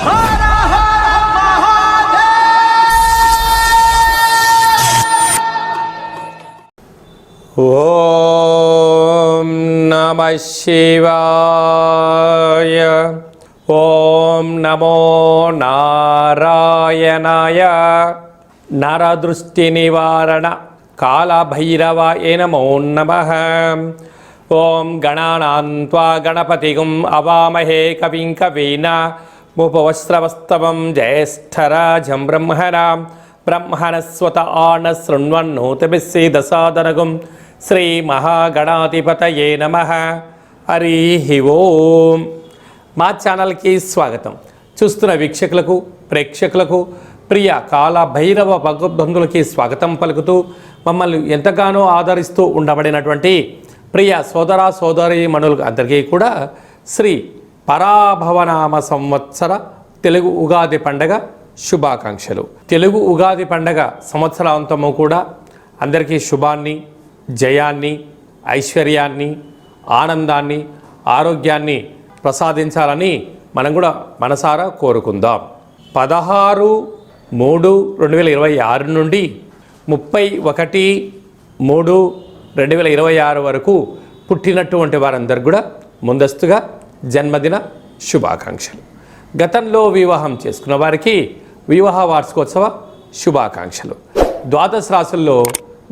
ఓం నమః శివాయ. ఓం నమో నారాయణాయ. నరదృష్టి నివారణ కాళభైరవాయ నమో నమః. ఓం గణానాం త్వా గణపతిగుం అవామహే కవిం కవీనాముపవస్రవస్తవం జ్యేష్ఠరాజం బ్రహ్మణాం బ్రహ్మణస్వత ఆన శృణ్వన్నోతిభిస్సేదసాదనగుం శ్రీ మహాగణాధిపతయే నమః. హరి ఓం. మా ఛానల్కి స్వాగతం. చూస్తున్న వీక్షకులకు, ప్రేక్షకులకు, ప్రియ కాళభైరవ భగవద్బంధులకి స్వాగతం పలుకుతూ మమ్మల్ని ఎంతగానో ఆదరిస్తూ ఉండబడినటువంటి ప్రియ సోదర సోదరీమణులకు అందరికీ కూడా శ్రీ పరాభవనామ సంవత్సర తెలుగు ఉగాది పండగ శుభాకాంక్షలు. తెలుగు ఉగాది పండగ సంవత్సరాంతము కూడా అందరికీ శుభాన్ని, జయాన్ని, ఐశ్వర్యాన్ని, ఆనందాన్ని, ఆరోగ్యాన్ని ప్రసాదించాలని మనం కూడా మనసారా కోరుకుందాం. 16/3/2026 నుండి 31/3/2026 వరకు పుట్టినటువంటి వారందరూ కూడా ముందస్తుగా జన్మదిన శుభాకాంక్షలు. గతంలో వివాహం చేసుకున్న వారికి వివాహ వార్షికోత్సవ శుభాకాంక్షలు. ద్వాదశ రాశుల్లో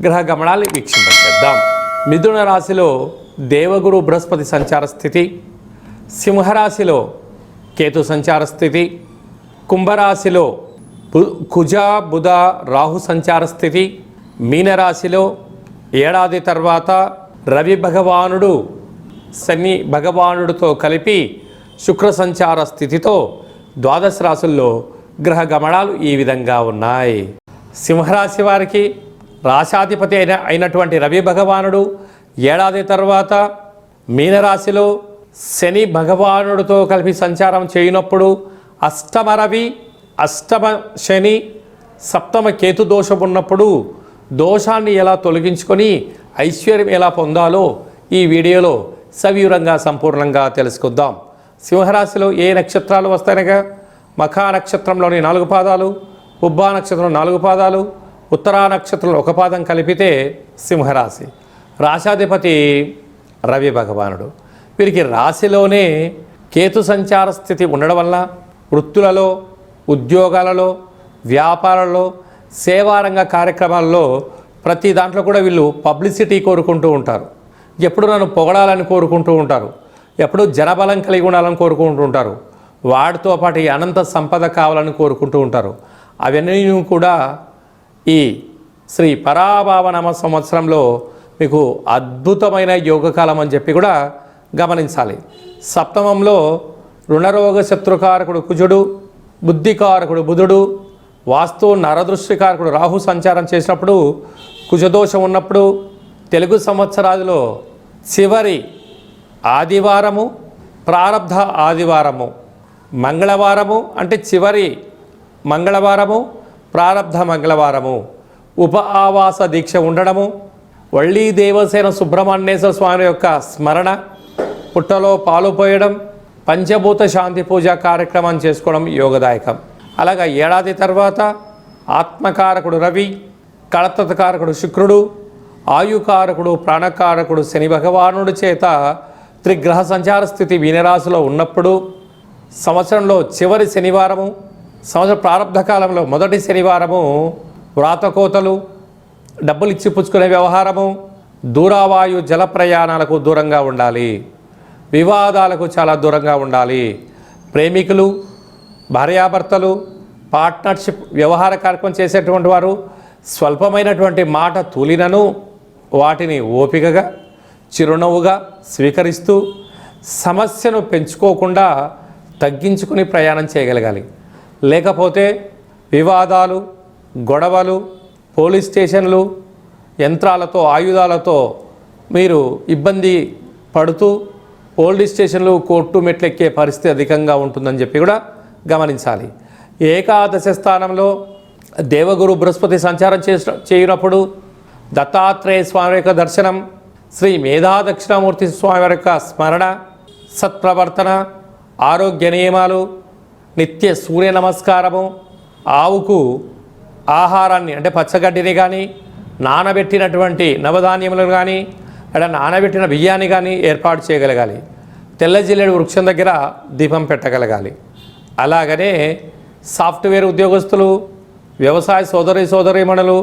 గ్రహ గమనాలు వీక్షింపచేద్దాం. మిథున రాశిలో దేవగురు బృహస్పతి సంచార స్థితి, సింహరాశిలో కేతు సంచార స్థితి, కుంభరాశిలో కుజ బుధ రాహు సంచార స్థితి, మీనరాశిలో ఏడాది తర్వాత రవి భగవానుడు శని భగవానుడితో కలిపి శుక్ర సంచార స్థితితో ద్వాదశ రాశుల్లో గ్రహ గమనాలు ఈ విధంగా ఉన్నాయి. సింహరాశి వారికి రాశాధిపతి అయినటువంటి రవి భగవానుడు ఏడాది తర్వాత మీనరాశిలో శని భగవానుడితో కలిపి సంచారం చేయనప్పుడు అష్టమ రవి, అష్టమ శని, సప్తమ కేతు దోషం ఉన్నప్పుడు దోషాన్ని ఎలా తొలగించుకొని ఐశ్వర్యం ఎలా పొందాలో ఈ వీడియోలో సవివరంగా సంపూర్ణంగా తెలుసుకుందాం. సింహరాశిలో ఏ నక్షత్రాలు వస్తాయనగా మఖా నక్షత్రంలోని 4 పాదాలు, ఉబ్బా నక్షత్రంలో 4 పాదాలు, ఉత్తరా నక్షత్రంలో 1 పాదం కలిపితే సింహరాశి. రాశాధిపతి రవి భగవానుడు. వీరికి రాశిలోనే కేతు సంచార స్థితి ఉండడం వల్ల వృత్తులలో, ఉద్యోగాలలో, వ్యాపారాలలో, సేవారంగ కార్యక్రమాల్లో ప్రతి దాంట్లో కూడా వీళ్ళు పబ్లిసిటీ కోరుకుంటూ ఉంటారు. ఎప్పుడు నన్ను పొగడాలని కోరుకుంటూ ఉంటారు. ఎప్పుడు జనబలం కలిగి ఉండాలని కోరుకుంటూ ఉంటారు. వాటితో పాటు ఈ అనంత సంపద కావాలని కోరుకుంటూ ఉంటారు. అవన్నీ కూడా ఈ శ్రీ పరాభవనామ సంవత్సరంలో మీకు అద్భుతమైన యోగకాలం అని చెప్పి కూడా గమనించాలి. సప్తమంలో రుణరోగ శత్రుకారకుడు కుజుడు, బుద్ధికారకుడు బుధుడు, వాస్తు నరదృష్టికారకుడు రాహు సంచారం చేసినప్పుడు, కుజదోషం ఉన్నప్పుడు తెలుగు సంవత్సరాదిలో చివరి ఆదివారము, ప్రారబ్ధ ఆదివారము, మంగళవారము అంటే చివరి మంగళవారము, ప్రారబ్ధ మంగళవారము, ఉప ఆవాస దీక్ష ఉండడము, వళ్ళీ దేవసేన సుబ్రహ్మణ్యేశ్వర స్వామి యొక్క స్మరణ, పుట్టలో పాలు పోయడం, పంచభూత శాంతి పూజ కార్యక్రమం చేసుకోవడం యోగదాయకం. అలాగా ఏడాది తర్వాత ఆత్మకారకుడు రవి, కళత్రకారకుడు శుక్రుడు, ఆయుకారకుడు ప్రాణకారకుడు శని భగవానుడి చేత త్రిగ్రహ సంచార స్థితి మీనరాశిలో ఉన్నప్పుడు సంవత్సరంలో చివరి శనివారము, సంవత్సర ప్రారంభ కాలంలో మొదటి శనివారము వ్రాతకోతలు, డబ్బులు ఇచ్చి పుచ్చుకునే వ్యవహారము, దూరావాయు జల ప్రయాణాలకు దూరంగా ఉండాలి. వివాదాలకు చాలా దూరంగా ఉండాలి. ప్రేమికులు, భార్యాభర్తలు, పార్ట్నర్షిప్ వ్యవహార కార్యక్రమం చేసేటువంటి వారు స్వల్పమైనటువంటి మాట తూలినను వాటిని ఓపికగా, చిరునవ్వుగా స్వీకరిస్తూ సమస్యను పెంచుకోకుండా తగ్గించుకుని ప్రయాణం చేయగలగాలి. లేకపోతే వివాదాలు, గొడవలు, పోలీస్ స్టేషన్లు, యంత్రాలతో, ఆయుధాలతో మీరు ఇబ్బంది పడుతూ పోలీస్ స్టేషన్లు, కోర్టు మెట్లెక్కే పరిస్థితి అధికంగా ఉంటుందని చెప్పి కూడా గమనించాలి. ఏకాదశ స్థానంలో దేవగురు బృహస్పతి సంచారం చేయనప్పుడు దత్తాత్రేయ స్వామి యొక్క దర్శనం, శ్రీ మేధా దక్షిణామూర్తి స్వామి యొక్క స్మరణ, సత్ప్రవర్తన, ఆరోగ్య నియమాలు, నిత్య సూర్య నమస్కారము, ఆవుకు ఆహారాన్ని అంటే పచ్చగడ్డిని కానీ నానబెట్టినటువంటి నవధాన్యములను కానీ అలా నానబెట్టిన బియ్యాన్ని కానీ ఏర్పాటు చేయగలగాలి. తెల్ల జిల్లేడు వృక్షం దగ్గర దీపం పెట్టగలగాలి. అలాగనే సాఫ్ట్వేర్ ఉద్యోగస్తులు, వ్యవసాయ సోదరీమణులు,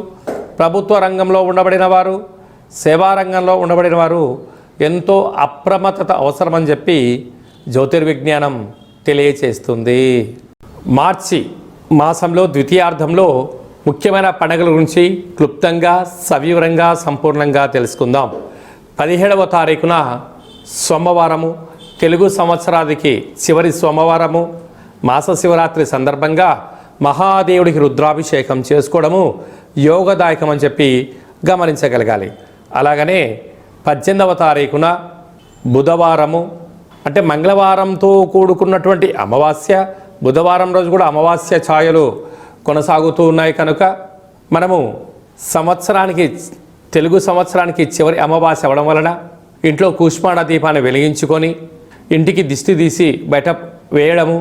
ప్రభుత్వ రంగంలో ఉండబడిన వారు, సేవా రంగంలో ఉండబడిన వారు ఎంతో అప్రమత్తత అవసరమని చెప్పి జ్యోతిర్విజ్ఞానం తెలియచేస్తుంది. మార్చి మాసంలో ద్వితీయార్థంలో ముఖ్యమైన పండుగల గురించి క్లుప్తంగా సవివరంగా సంపూర్ణంగా తెలుసుకుందాం. 17వ తారీఖున సోమవారము, తెలుగు సంవత్సరానికి చివరి సోమవారము, మాస శివరాత్రి సందర్భంగా మహాదేవుడికి రుద్రాభిషేకం చేసుకోవడము యోగదాయకం అని చెప్పి గమనించగలగాలి. అలాగనే 18వ తారీఖున బుధవారము అంటే మంగళవారంతో కూడుకున్నటువంటి అమావాస్య, బుధవారం రోజు కూడా అమావాస్య ఛాయలు కొనసాగుతూ ఉన్నాయి కనుక మనము తెలుగు సంవత్సరానికి చివరి అమావాస్య అవ్వడం వలన ఇంట్లో కూష్మాండ దీపాన్ని వెలిగించుకొని ఇంటికి దిష్టి తీసి బయట వేయడము,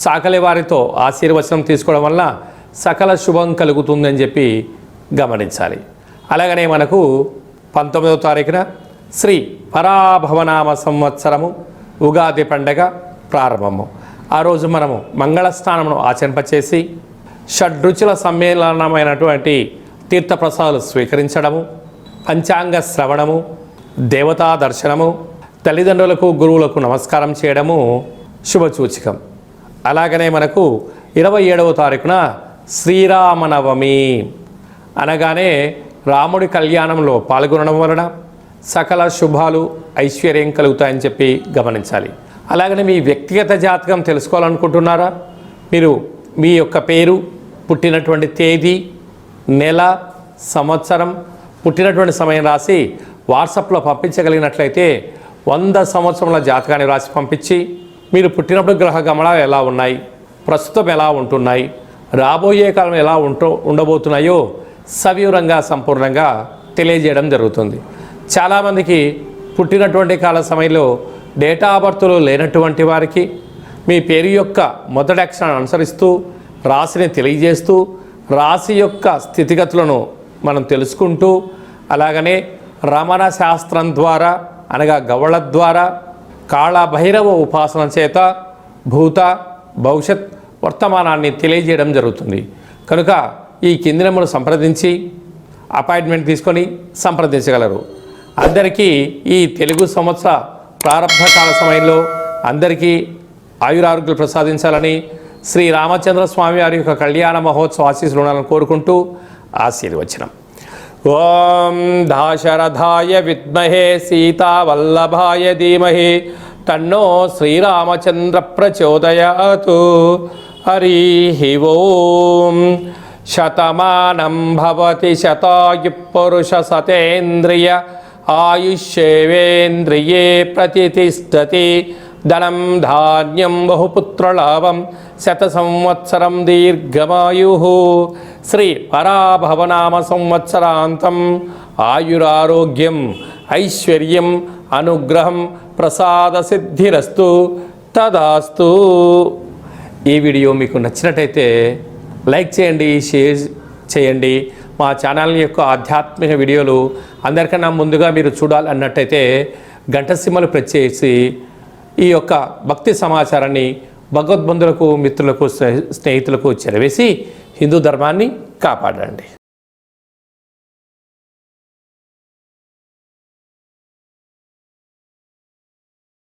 చాకలి వారితో ఆశీర్వచనం తీసుకోవడం వలన సకల శుభం కలుగుతుందని చెప్పి గమనించాలి. అలాగనే మనకు 19వ తారీఖున శ్రీ పరాభవనామ సంవత్సరము ఉగాది పండగ ప్రారంభము. ఆ రోజు మనము మంగళ స్నానమును ఆచరింపచేసి షడ్రుచుల సమ్మేళనమైనటువంటి తీర్థప్రసాదాలు స్వీకరించడము, పంచాంగ శ్రవణము, దేవతా దర్శనము, తల్లిదండ్రులకు గురువులకు నమస్కారం చేయడము శుభసూచకం. అలాగనే మనకు 27వ తారీఖున శ్రీరామనవమి అనగానే రాముడి కళ్యాణంలో పాల్గొనడం వలన సకల శుభాలు ఐశ్వర్యం కలుగుతాయని చెప్పి గమనించాలి. అలాగనే మీ వ్యక్తిగత జాతకం తెలుసుకోవాలనుకుంటున్నారా? మీరు మీ యొక్క పేరు, పుట్టినటువంటి తేదీ, నెల, సంవత్సరం, పుట్టినటువంటి సమయం రాసి వాట్సాప్లో పంపించగలిగినట్లయితే 100 సంవత్సరముల జాతకాన్ని రాసి పంపించి మీరు పుట్టినప్పుడు గ్రహ గమనాలు ఎలా ఉన్నాయి, ప్రస్తుతం ఎలా ఉంటున్నాయి, రాబోయే కాలం ఎలా ఉండబోతున్నాయో సవివరంగా సంపూర్ణంగా తెలియజేయడం జరుగుతుంది. చాలామందికి పుట్టినటువంటి కాల సమయంలో డేటా ఆఫ్ బర్త్లు లేనటువంటి వారికి మీ పేరు యొక్క మొదటి అక్షరాన్ని అనుసరిస్తూ రాశిని తెలియజేస్తూ రాశి యొక్క స్థితిగతులను మనం తెలుసుకుంటూ అలాగనే రమణ శాస్త్రం ద్వారా అనగా గవళ ద్వారా కాళభైరవ ఉపాసన చేత భూత భవిష్యత్ వర్తమానాన్ని తెలియజేయడం జరుగుతుంది. కనుక ఈ కింది నెంబర్ను సంప్రదించి అపాయింట్మెంట్ తీసుకొని సంప్రదించగలరు. అందరికీ ఈ తెలుగు సంవత్సర ప్రారంభ కాల సమయంలో అందరికీ ఆయురారోగ్యాలు ప్రసాదించాలని శ్రీ రామచంద్ర స్వామి వారి యొక్క కళ్యాణ మహోత్సవ ఆశీస్సులు ఉండాలని కోరుకుంటూ ఆశీర్వచనం. ఓం దాశరథాయ విద్మహే సీతావల్లభాయ ధీమహి తన్నో శ్రీరామచంద్ర ప్రచోదయాతు. హరి ఓం. శతమానం భవతి శతాయు పురుష సతేంద్రియ ఆయుష్యేవేంద్రియే ప్రతిష్టతి. ధనం ధాన్యం బహుపుత్రలాభం శత సంవత్సరం దీర్ఘమాయు. శ్రీ పరాభవనామ సంవత్సరాంతం ఆయురారోగ్యం ఐశ్వర్యం అనుగ్రహం ప్రసాద సిద్ధిరస్తు తదాస్తు. ఈ వీడియో మీకు నచ్చినట్టయితే లైక్ చేయండి, షేర్ చేయండి. మా ఛానల్ యొక్క ఆధ్యాత్మిక వీడియోలు అందరికన్నా ముందుగా మీరు చూడాలన్నట్టయితే గంట సింబల్ ప్రెస్ చేసి ఈ యొక్క భక్తి సమాచారాన్ని భగవద్బంధులకు, మిత్రులకు, స్నేహితులకు చేరవేసి హిందూ ధర్మాన్ని కాపాడండి.